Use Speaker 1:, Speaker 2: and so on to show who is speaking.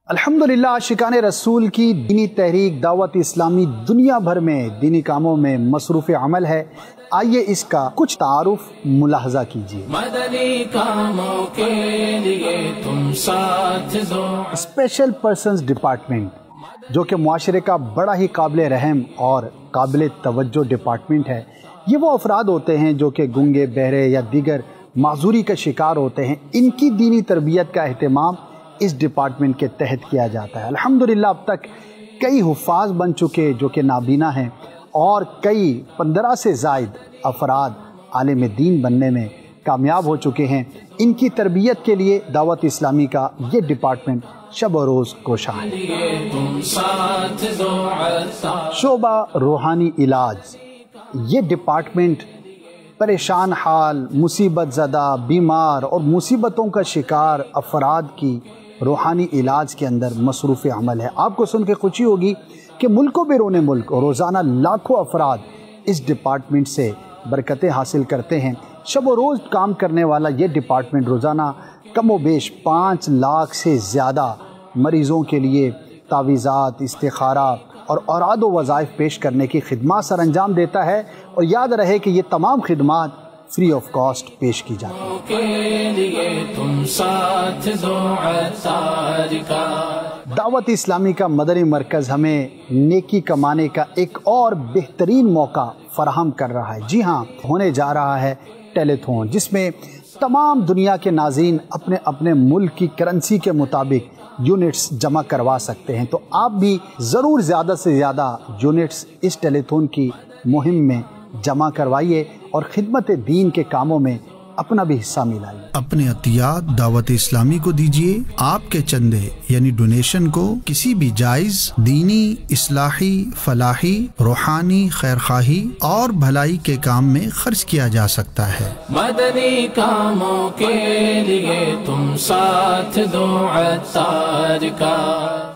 Speaker 1: अल्हम्दुलिल्लाह आशिकान रसूल की दीनी तहरीक दावत इस्लामी दुनिया भर में दीनी कामों में मसरूफ़ अमल है। आइए इसका कुछ तारुफ मुलाहजा कीजिए।
Speaker 2: मदनी कामों के लिए तुम साथ दो।
Speaker 1: स्पेशल पर्सन्स डिपार्टमेंट जो कि मुआशरे का बड़ा ही काबिल रहम और काबिल तवज्जो डिपार्टमेंट है। ये वो अफराद होते हैं जो कि गूंगे बहरे या दीगर माजूरी का शिकार होते हैं। इनकी दीनी तरबियत का अहतमाम इस डिपार्टमेंट के तहत किया जाता है। अल्हम्दुलिल्लाह अब तक कई हुफ़ाज़ बन चुके जो कि नाबीना हैं और कई 15 से ज़ायद अफराद आलिम दीन बनने में कामयाब हो चुके हैं। इनकी तरबियत के लिए दावत इस्लामी का ये डिपार्टमेंट शब और रोज़ कोशा है। शोबा रूहानी इलाज, ये डिपार्टमेंट परेशान हाल, मुसीबत ज़दा, बीमार और मुसीबतों का शिकार अफराद की रूहानी इलाज के अंदर मसरूफ़ अमल है। आपको सुन के खुशी होगी कि मुल्क बिरोने मुल्क रोज़ाना लाखों अफराद इस डिपार्टमेंट से बरकतें हासिल करते हैं। शब और रोज़ काम करने वाला ये डिपार्टमेंट रोज़ाना कम व बेश 5 लाख से ज़्यादा मरीज़ों के लिए तावीज़ात, इस्तिखारा और औराद व वज़ाइफ पेश करने की खिदमत सर अंजाम देता है। और याद रहे कि ये तमाम खिदमत फ्री ऑफ कॉस्ट पेश की जाती है। दावत इस्लामी का मदनी मरकज़ हमें नेकी कमाने का एक और बेहतरीन मौका फराहम कर रहा है। जी हाँ, होने जा रहा है टेलीथॉन, जिसमें तमाम दुनिया के नाज़रीन अपने अपने मुल्क की करेंसी के मुताबिक यूनिट्स जमा करवा सकते हैं। तो आप भी ज़रूर ज़्यादा से ज़्यादा यूनिट्स इस टेलीथॉन की मुहिम में जमा करवाइए और खिदमत दीन के कामों में अपना भी हिस्सा मिलाइए।
Speaker 3: अपने अतियात दावत इस्लामी को दीजिए। आपके चंदे यानी डोनेशन को किसी भी जायज दीनी, इस्लाही, फलाही, रूहानी, खैरखाही और भलाई के काम में खर्च किया जा सकता है।
Speaker 2: मदनी कामों के लिए तुम साथ दो अत्तार का।